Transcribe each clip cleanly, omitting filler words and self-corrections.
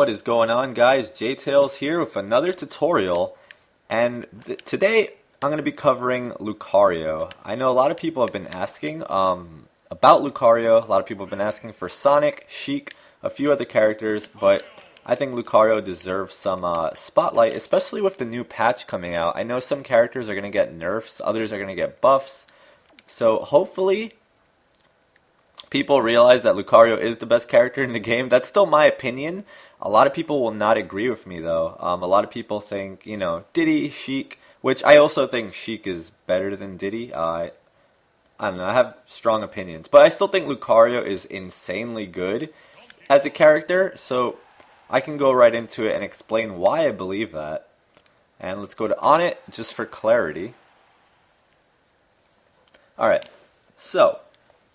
What is going on, guys? JTails here with another tutorial, and today I'm going to be covering Lucario. I know a lot of people have been asking about Lucario. A lot of people have been asking for Sonic, Sheik, a few other characters, but I think Lucario deserves some spotlight, especially with the new patch coming out. I know some characters are going to get nerfs, others are going to get buffs, so hopefully people realize that Lucario is the best character in the game. That's still my opinion. A lot of people will not agree with me, though. A lot of people think, Diddy, Sheik, which I also think Sheik is better than Diddy. I don't know, I have strong opinions. But I still think Lucario is insanely good as a character, so I can go right into it and explain why I believe that. And let's go to On It, just for clarity. Alright, so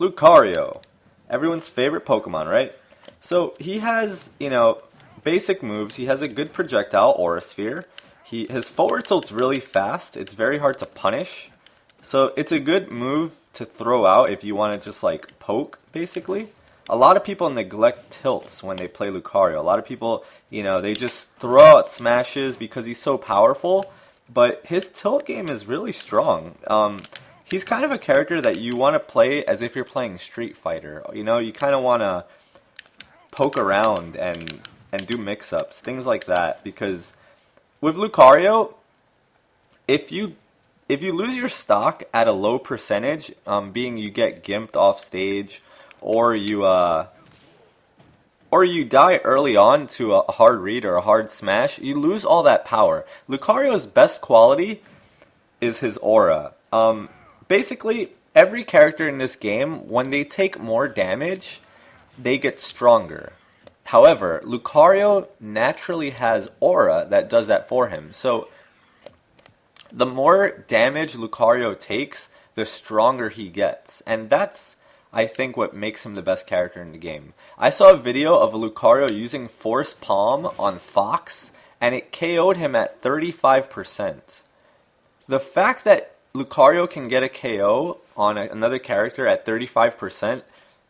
Lucario, everyone's favorite Pokemon, right? So he has, basic moves. He has a good projectile, Aura Sphere. His forward tilt's really fast. It's very hard to punish. So it's a good move to throw out if you want to just like poke, basically. A lot of people neglect tilts when they play Lucario. A lot of people, they just throw out smashes because he's so powerful. But his tilt game is really strong. He's kind of a character that you want to play as if you're playing Street Fighter. You kind of want to poke around and do mix-ups, things like that. Because with Lucario, if you lose your stock at a low percentage, being you get gimped off stage, or you die early on to a hard read or a hard smash, you lose all that power. Lucario's best quality is his aura. Basically, every character in this game, when they take more damage, they get stronger. However, Lucario naturally has aura that does that for him. So, the more damage Lucario takes, the stronger he gets. And that's, I think, what makes him the best character in the game. I saw a video of Lucario using Force Palm on Fox, and it KO'd him at 35%. The fact that Lucario can get a KO on another character at 35%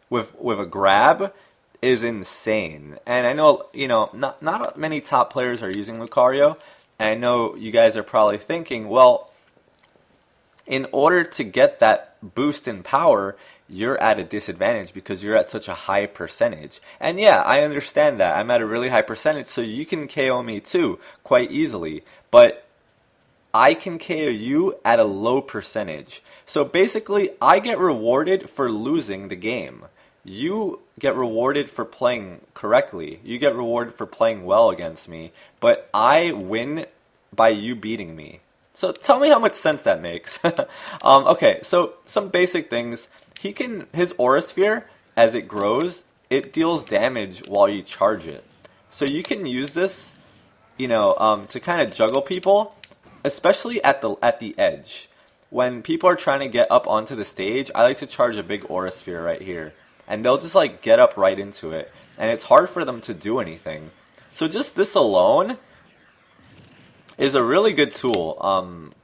with a grab is insane. And I know, not many top players are using Lucario. And I know you guys are probably thinking, well, in order to get that boost in power, you're at a disadvantage because you're at such a high percentage. And yeah, I understand that. I'm at a really high percentage, so you can KO me too, quite easily. But I can KO you at a low percentage. So basically, I get rewarded for losing the game. You get rewarded for playing correctly. You get rewarded for playing well against me. But I win by you beating me. So tell me how much sense that makes. Okay, so some basic things. His Aura Sphere, as it grows, it deals damage while you charge it. So you can use this, to kind of juggle people, especially at the edge. When people are trying to get up onto the stage, I like to charge a big Aura Sphere right here. And they'll just like get up right into it. And it's hard for them to do anything. So just this alone is a really good tool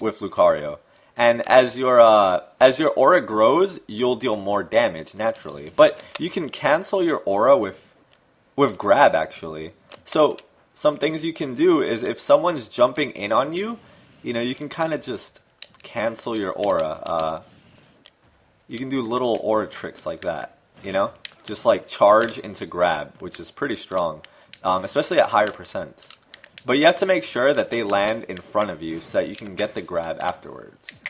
with Lucario. And as your aura grows, you'll deal more damage naturally. But you can cancel your aura with grab, actually. So some things you can do is if someone's jumping in on you, you can kind of just cancel your aura. You can do little aura tricks like that, just like charge into grab, which is pretty strong, especially at higher percents. But you have to make sure that they land in front of you so that you can get the grab afterwards.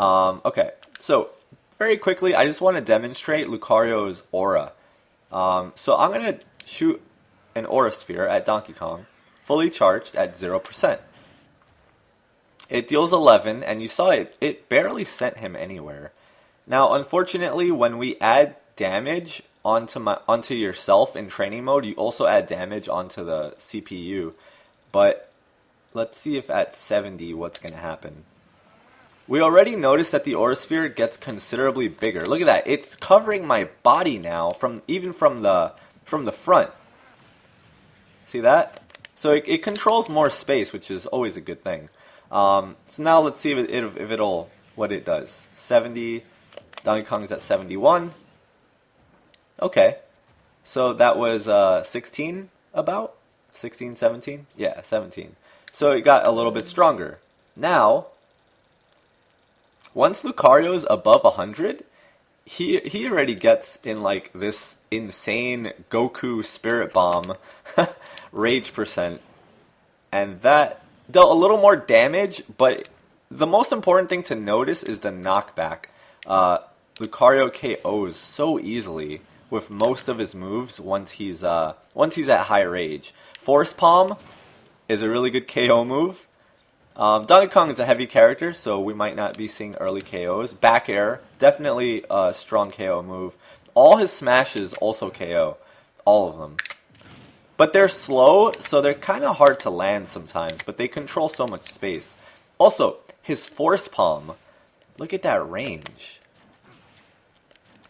Okay, so very quickly, I just want to demonstrate Lucario's aura. So I'm going to shoot an Aura Sphere at Donkey Kong, fully charged at 0%. It deals 11, and you saw it barely sent him anywhere. Now, unfortunately, when we add damage onto yourself in training mode, you also add damage onto the CPU. But let's see if at 70 what's going to happen. We already noticed that the Aura Sphere gets considerably bigger. Look at that. It's covering my body now, even from the front. See that? So it controls more space, which is always a good thing. So now let's see what it does. 70, Donkey Kong's at 71. Okay, so that was 16 about. 16, 17? Yeah, 17. So it got a little bit stronger. Now, once Lucario's above 100, he already gets in like this insane Goku Spirit Bomb rage percent, and that dealt a little more damage, but the most important thing to notice is the knockback. Lucario KOs so easily with most of his moves once he's at high rage. Force Palm is a really good KO move. Donkey Kong is a heavy character, so we might not be seeing early KOs. Back air, definitely a strong KO move. All his smashes also KO. All of them. But they're slow, so they're kind of hard to land sometimes, but they control so much space. Also, his Force Palm, look at that range.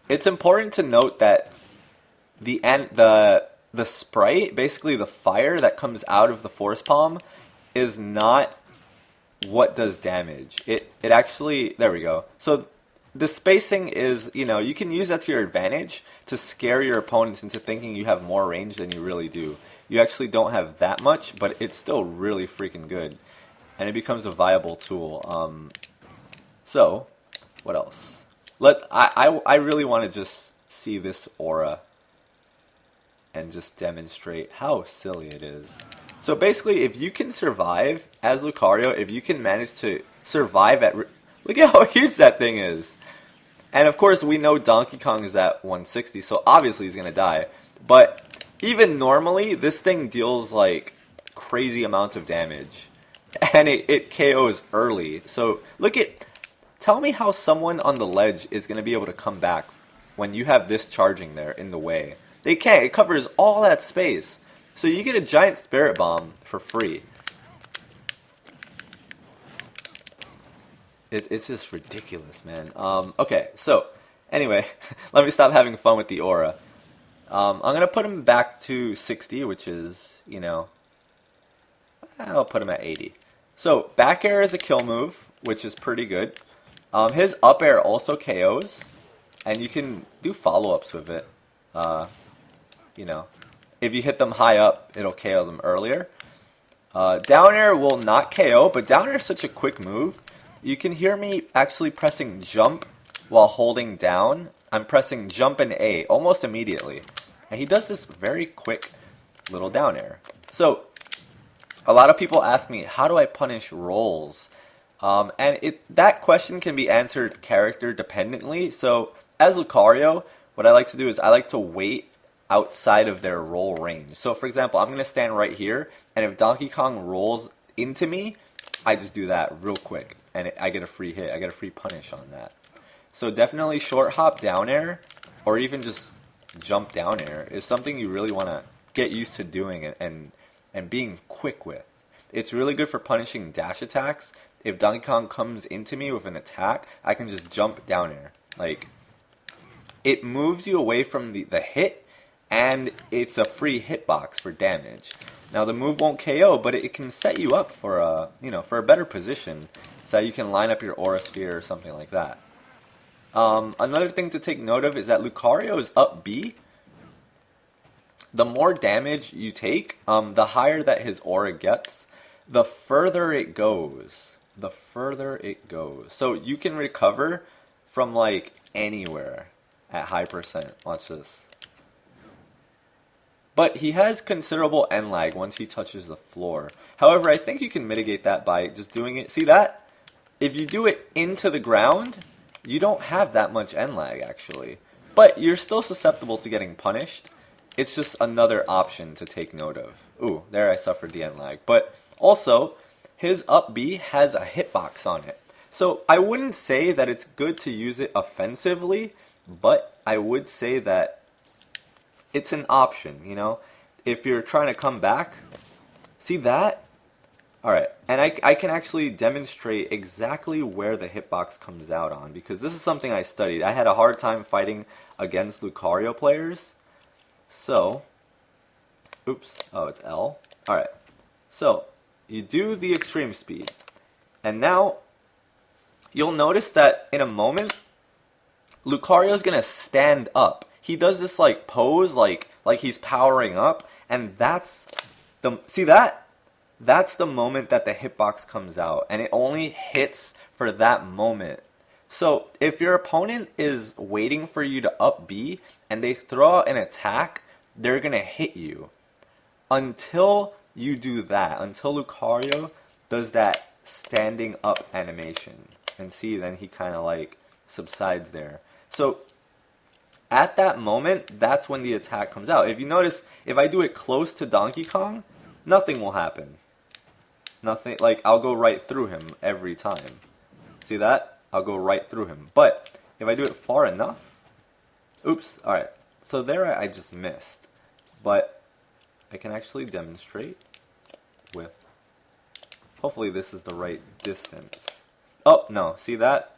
It's important to note that the sprite, basically the fire that comes out of the Force Palm, is not what does damage. It actually, there we go. So the spacing is, you can use that to your advantage to scare your opponents into thinking you have more range than you really do. You actually don't have that much, but it's still really freaking good. And it becomes a viable tool. So, what else? I really want to just see this aura and just demonstrate how silly it is. So basically, if you can survive as Lucario, if you can manage to survive at... Look at how huge that thing is! And of course, we know Donkey Kong is at 160, so obviously he's going to die. But even normally, this thing deals like crazy amounts of damage. And it KOs early. So look at... Tell me how someone on the ledge is going to be able to come back when you have this charging there in the way. They can't. It covers all that space. So you get a giant Spirit Bomb for free. It's just ridiculous, man. Okay, so anyway, let me stop having fun with the aura. I'm going to put him back to 60, which is, I'll put him at 80. So back air is a kill move, which is pretty good. His up air also KOs, and you can do follow-ups with it. If you hit them high up, it'll KO them earlier. Down air will not KO, but down air is such a quick move. You can hear me actually pressing jump while holding down. I'm pressing jump and A almost immediately. And he does this very quick little down air. So, a lot of people ask me, how do I punish rolls? That question can be answered character dependently. So, as Lucario, what I like to do is I like to wait outside of their roll range. So for example, I'm going to stand right here, and if Donkey Kong rolls into me, I just do that real quick, and I get a free hit. I get a free punish on that. So definitely short hop down air, or even just jump down air, is something you really want to get used to doing and being quick with. It's really good for punishing dash attacks. If Donkey Kong comes into me with an attack, I can just jump down air. Like, it moves you away from the hit, and it's a free hitbox for damage. Now the move won't KO, but it can set you up for a better position, so you can line up your aura sphere or something like that. Another thing to take note of is that Lucario is up B. The more damage you take, the higher that his aura gets, the further it goes. The further it goes. So you can recover from like anywhere at high percent. Watch this. But he has considerable end lag once he touches the floor. However, I think you can mitigate that by just doing it. See that? If you do it into the ground, you don't have that much end lag actually. But you're still susceptible to getting punished. It's just another option to take note of. Ooh, there I suffered the end lag. But also, his up B has a hitbox on it. So I wouldn't say that it's good to use it offensively, but I would say that it's an option, if you're trying to come back. See that? Alright, and I can actually demonstrate exactly where the hitbox comes out on, because this is something I studied. I had a hard time fighting against Lucario players. So, oops, oh, it's L. Alright, so you do the extreme speed, and now you'll notice that in a moment, Lucario's gonna stand up. He does this like pose, like he's powering up, and that's See that? That's the moment that the hitbox comes out, and it only hits for that moment. So if your opponent is waiting for you to up B and they throw out an attack, they're gonna hit you. Until you do that, until Lucario does that standing up animation. And see, then he kind of like subsides there. So at that moment, that's when the attack comes out. If you notice, if I do it close to Donkey Kong, nothing will happen. Nothing, like I'll go right through him every time. See that? I'll go right through him. But if I do it far enough, oops, alright. So there I just missed. But I can actually demonstrate with, hopefully this is the right distance. Oh, no, see that?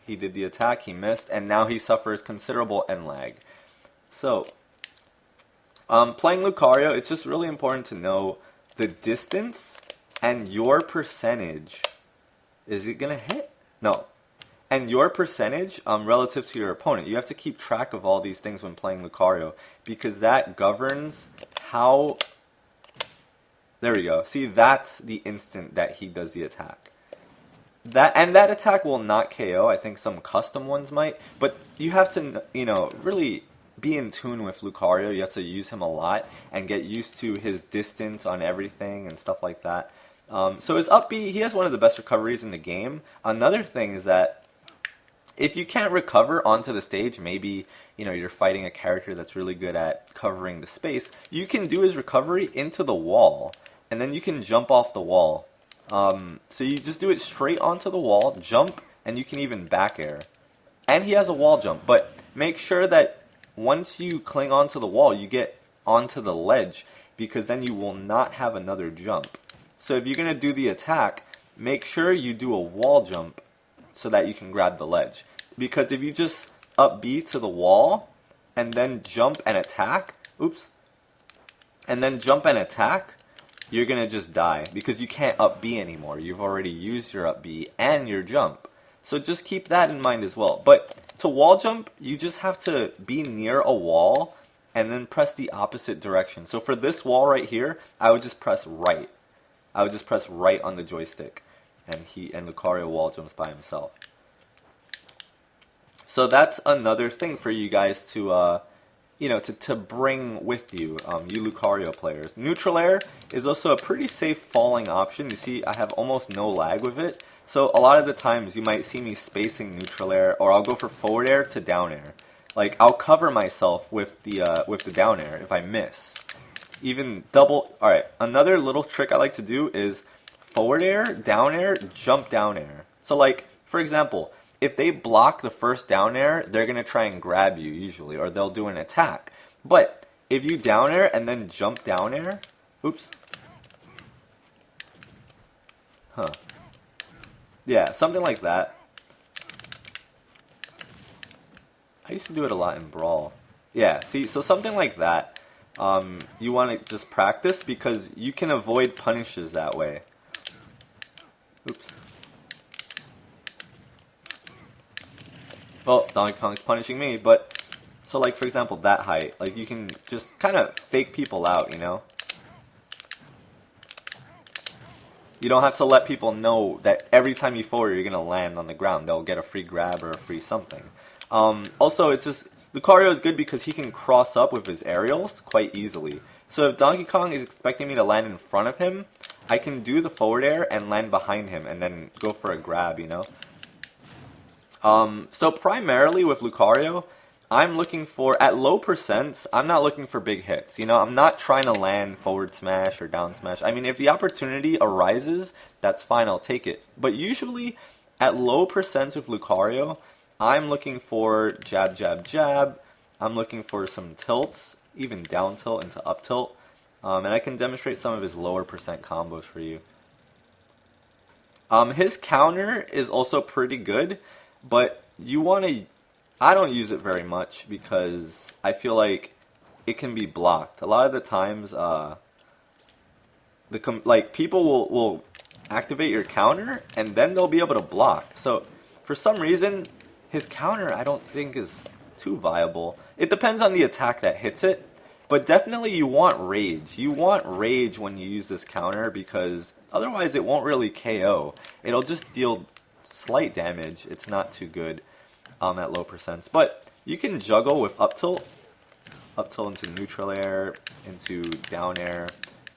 He did the attack, he missed, and now he suffers considerable end lag. So, playing Lucario, it's just really important to know the distance and your percentage. Is it gonna hit? No. And your percentage relative to your opponent. You have to keep track of all these things when playing Lucario, because that governs how... There we go. See, that's the instant that he does the attack. That attack will not KO. I think some custom ones might, but you have to, you know, really be in tune with Lucario. You have to use him a lot and get used to his distance on everything and stuff like that. So his up B, he has one of the best recoveries in the game. Another thing is that if you can't recover onto the stage, maybe, you know, you're fighting a character that's really good at covering the space, you can do his recovery into the wall, and then you can jump off the wall. So you just do it straight onto the wall, jump, and you can even back air. And he has a wall jump, but make sure that once you cling onto the wall, you get onto the ledge, because then you will not have another jump. So if you're going to do the attack, make sure you do a wall jump so that you can grab the ledge. Because if you just up B to the wall, and then jump and attack, oops, and then jump and attack, you're going to just die, because you can't up B anymore. You've already used your up B and your jump. So just keep that in mind as well. But to wall jump, you just have to be near a wall and then press the opposite direction. So for this wall right here, I would just press right. I would just press right on the joystick, and Lucario wall jumps by himself. So that's another thing for you guys to you know, to bring with you, you Lucario players. Neutral air is also a pretty safe falling option. You see, I have almost no lag with it. So a lot of the times you might see me spacing neutral air, or I'll go for forward air to down air. Like, I'll cover myself with the down air if I miss. Even double. Alright, another little trick I like to do is forward air, down air, jump down air. So like, for example, if they block the first down air, they're going to try and grab you usually, or they'll do an attack. But if you down air and then jump down air, oops. Huh. Yeah, something like that. I used to do it a lot in Brawl. Yeah, see, so something like that. You want to just practice, because you can avoid punishes that way. Oops. Well, Donkey Kong's punishing me, but... So, like, for example, that height. Like, you can just kind of fake people out, you know? You don't have to let people know that every time you forward, you're going to land on the ground. They'll get a free grab or a free something. Also, it's just... Lucario is good because he can cross up with his aerials quite easily. So if Donkey Kong is expecting me to land in front of him, I can do the forward air and land behind him and then go for a grab, you know? So primarily with Lucario, I'm looking for, at low percents, I'm not looking for big hits. You know, I'm not trying to land forward smash or down smash. I mean, if the opportunity arises, that's fine, I'll take it. But usually, at low percents with Lucario, I'm looking for jab, jab, jab. I'm looking for some tilts, even down tilt into up tilt. And I can demonstrate some of his lower percent combos for you. His counter is also pretty good, but you want to... I don't use it very much because I feel like it can be blocked. A lot of the times, people will activate your counter and then they'll be able to block. So for some reason, his counter I don't think is too viable. It depends on the attack that hits it. But definitely you want rage. You want rage when you use this counter because otherwise it won't really KO. It'll just deal slight damage. It's not too good at low percents. But you can juggle with up tilt into neutral air, into down air,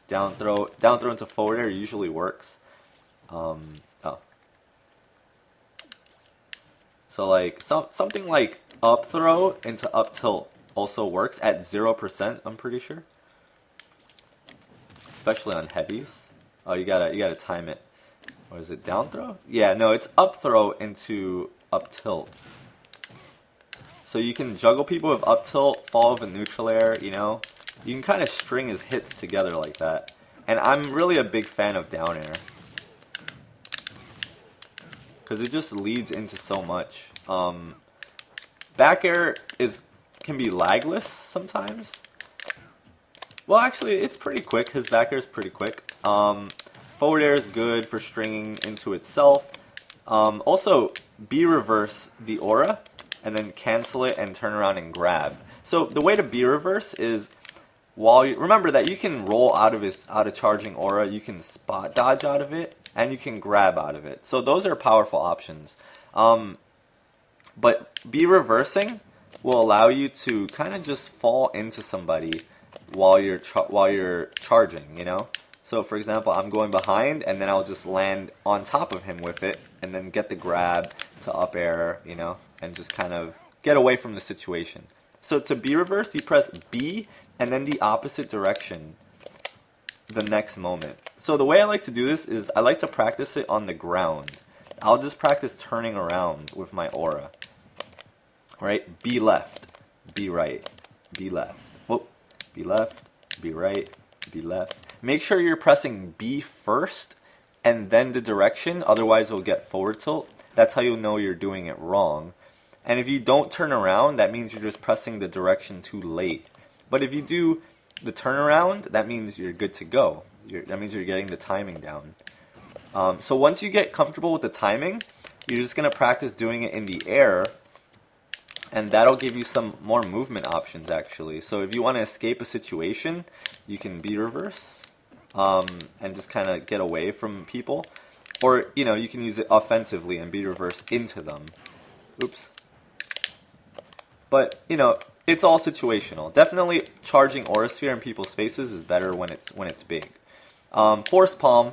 down throw into forward air usually works. Oh. So like something like up throw into up tilt also works at 0%, I'm pretty sure. Especially on heavies. Oh, you gotta time it. Or is it down throw? Yeah, no, it's up throw into up tilt. So you can juggle people with up tilt, fall with a neutral air, you know? You can kind of string his hits together like that. And I'm really a big fan of down air. Because it just leads into so much. Back air can be lagless sometimes. Well, actually, it's pretty quick. His back air is pretty quick. Forward air is good for stringing into itself. Also, B reverse the aura, and then cancel it and turn around and grab. So the way to B reverse is remember that you can roll out of charging aura, you can spot dodge out of it, and you can grab out of it. So those are powerful options. But B reversing will allow you to kind of just fall into somebody while you're charging, you know? So for example, I'm going behind and then I'll just land on top of him with it and then get the grab to up air, you know, and just kind of get away from the situation. So to B reverse, you press B and then the opposite direction the next moment. So the way I like to do this is I like to practice it on the ground. I'll just practice turning around with my aura. Right? B left, B right, B left. Whoop. B left, B right, B left. Make sure you're pressing B first and then the direction, otherwise it'll get forward tilt. That's how you'll know you're doing it wrong. And if you don't turn around, that means you're just pressing the direction too late. But if you do the turnaround, that means you're good to go. That means you're getting the timing down. So once you get comfortable with the timing, you're just going to practice doing it in the air, and that'll give you some more movement options actually. So if you want to escape a situation, you can B reverse and just kind of get away from people. Or, you know, you can use it offensively and B reverse into them. Oops. But, you know, it's all situational. Definitely charging Aura Sphere in people's faces is better when it's big. Force Palm,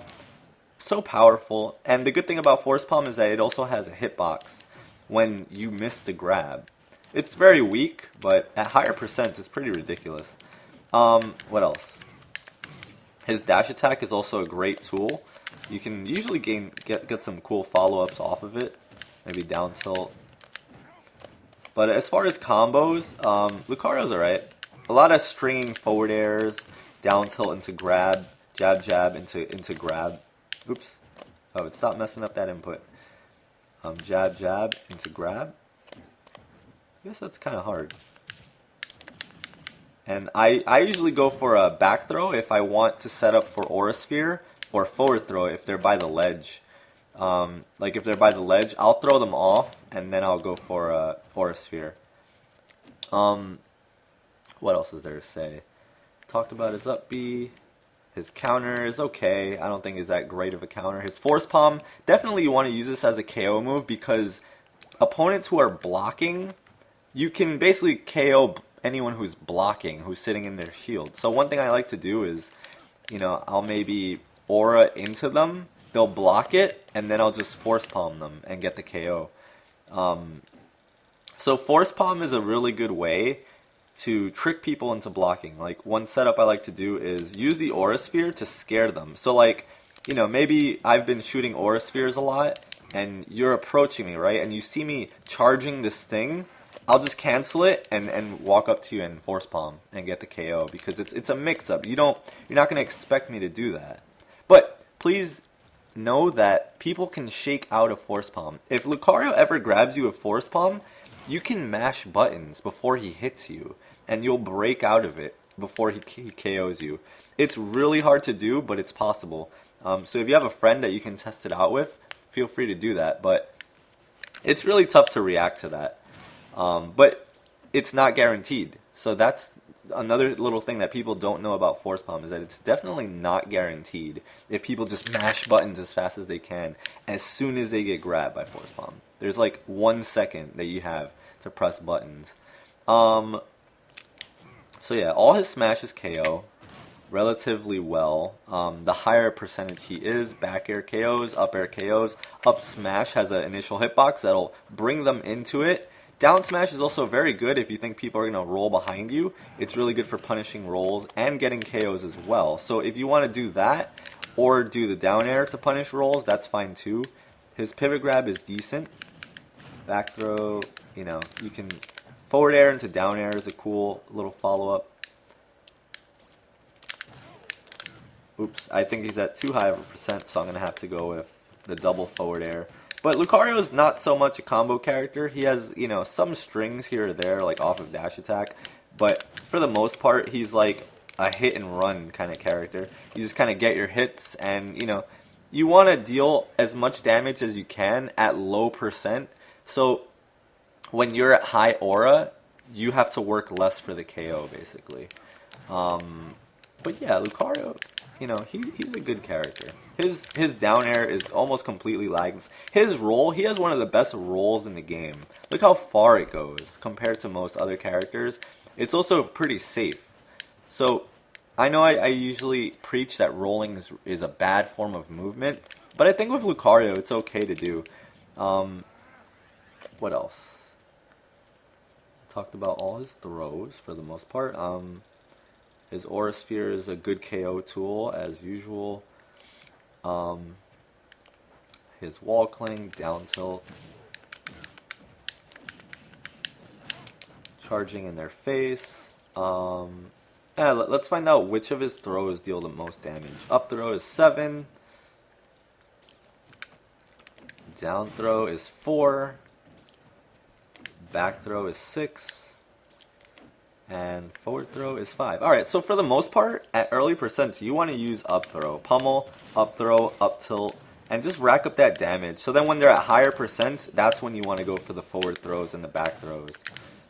so powerful. And the good thing about Force Palm is that it also has a hitbox when you miss the grab. It's very weak, but at higher percent, it's pretty ridiculous. What else? His dash attack is also a great tool. You can usually get some cool follow-ups off of it. Maybe down tilt. But as far as combos, Lucario's alright. A lot of stringing forward airs, down tilt into grab, jab jab into grab. Oops. Oh, it stopped messing up that input. Jab jab into grab. I guess that's kind of hard. And I usually go for a back throw if I want to set up for Aura Sphere, or forward throw if they're by the ledge. Like if they're by the ledge, I'll throw them off and then I'll go for Aura Sphere. What else is there to say? Talked about his up B. His counter is okay. I don't think is that great of a counter. His Force Palm, definitely you want to use this as a KO move because opponents who are blocking, you can basically KO anyone who's blocking, who's sitting in their shield. So one thing I like to do is, you know, I'll maybe aura into them, they'll block it, and then I'll just Force Palm them and get the KO. So Force Palm is a really good way to trick people into blocking. Like one setup I like to do is use the Aura Sphere to scare them. So like, you know, maybe I've been shooting Aura Spheres a lot, and you're approaching me, right? And you see me charging this thing, I'll just cancel it and walk up to you and Force Palm and get the KO because it's a mix-up. You're not going to expect me to do that. But please know that people can shake out a Force Palm. If Lucario ever grabs you with Force Palm, you can mash buttons before he hits you, and you'll break out of it before he KOs you. It's really hard to do, but it's possible. So if you have a friend that you can test it out with, feel free to do that. But it's really tough to react to that. But it's not guaranteed. So that's another little thing that people don't know about Force Palm is that it's definitely not guaranteed if people just mash buttons as fast as they can as soon as they get grabbed by Force Palm. There's like 1 second that you have to press buttons. So yeah, all his smashes KO relatively well. The higher percentage he is, back air KOs, up air KOs. Up smash has an initial hitbox that'll bring them into it. Down smash is also very good if you think people are going to roll behind you. It's really good for punishing rolls and getting KOs as well. So if you want to do that or do the down air to punish rolls, that's fine too. His pivot grab is decent. Back throw, you know, you can... Forward air into down air is a cool little follow-up. Oops, I think he's at too high of a percent, so I'm going to have to go with the double forward air. But Lucario is not so much a combo character. He has, you know, some strings here or there, like off of dash attack. But for the most part, he's like a hit and run kind of character. You just kind of get your hits and, you know, you want to deal as much damage as you can at low percent. So when you're at high aura, you have to work less for the KO, basically. But yeah, Lucario, you know, he's a good character. His down air is almost completely lagged. His roll, he has one of the best rolls in the game. Look how far it goes compared to most other characters. It's also pretty safe. So I know I usually preach that rolling is a bad form of movement, but I think with Lucario it's okay to do. What else? Talked about all his throws for the most part. His Aura Sphere is a good KO tool as usual. His wall cling, down tilt, charging in their face. Let's find out which of his throws deal the most damage. Up throw is 7. Down throw is 4. Back throw is 6. And forward throw is 5. Alright, so for the most part, at early percents, you want to use up throw. Pummel, up throw, up tilt, and just rack up that damage. So then when they're at higher percents, that's when you want to go for the forward throws and the back throws.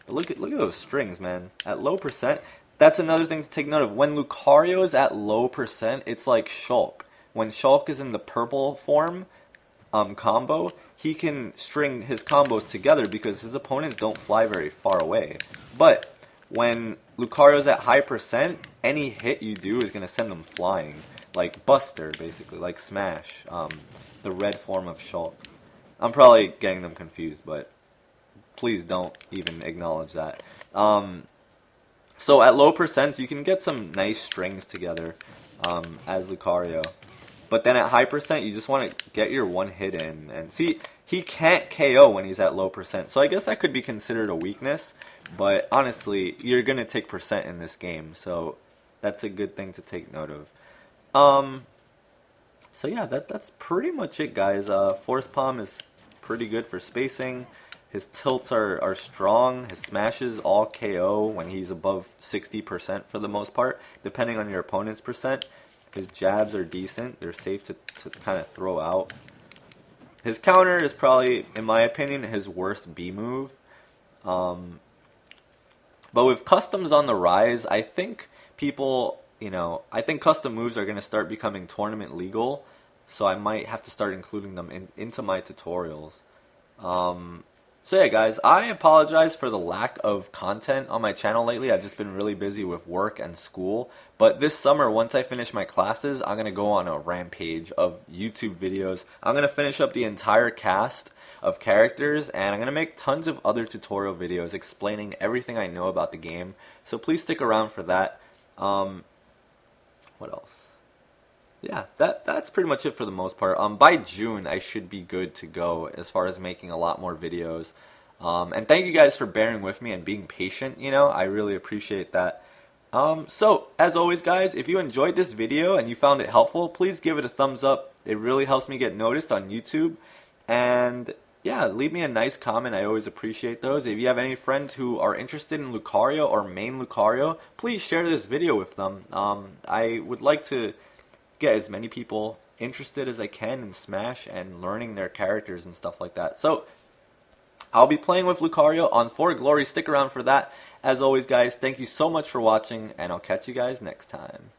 But look at those strings, man. At low percent, that's another thing to take note of. When Lucario is at low percent, it's like Shulk. When Shulk is in the purple form combo, he can string his combos together because his opponents don't fly very far away. But when Lucario's at high percent, any hit you do is going to send them flying. Like Buster, basically. Like Smash. The red form of Shulk. I'm probably getting them confused, but please don't even acknowledge that. So at low percents, you can get some nice strings together as Lucario. But then at high percent, you just want to get your one hit in. And see, he can't KO when he's at low percent. So I guess that could be considered a weakness. But honestly, you're going to take percent in this game. So that's a good thing to take note of. So yeah, that's pretty much it, guys. Force Palm is pretty good for spacing. His tilts are strong. His smashes all KO when he's above 60% for the most part, depending on your opponent's percent. His jabs are decent. They're safe to kind of throw out. His counter is probably, in my opinion, his worst B move. But with customs on the rise, I think people, I think custom moves are going to start becoming tournament legal. So I might have to start including them into my tutorials. So yeah, guys, I apologize for the lack of content on my channel lately. I've just been really busy with work and school. But this summer, once I finish my classes, I'm going to go on a rampage of YouTube videos. I'm going to finish up the entire cast of characters, and I'm going to make tons of other tutorial videos explaining everything I know about the game. So please stick around for that. What else? Yeah, that's pretty much it for the most part. By June, I should be good to go as far as making a lot more videos. And thank you guys for bearing with me and being patient, I really appreciate that. So, as always, guys, if you enjoyed this video and you found it helpful, please give it a thumbs up. It really helps me get noticed on YouTube. And yeah, leave me a nice comment. I always appreciate those. If you have any friends who are interested in Lucario or main Lucario, please share this video with them. I would like to get as many people interested as I can in Smash and learning their characters and stuff like that. So, I'll be playing with Lucario on For Glory. Stick around for that. As always, guys, thank you so much for watching, and I'll catch you guys next time.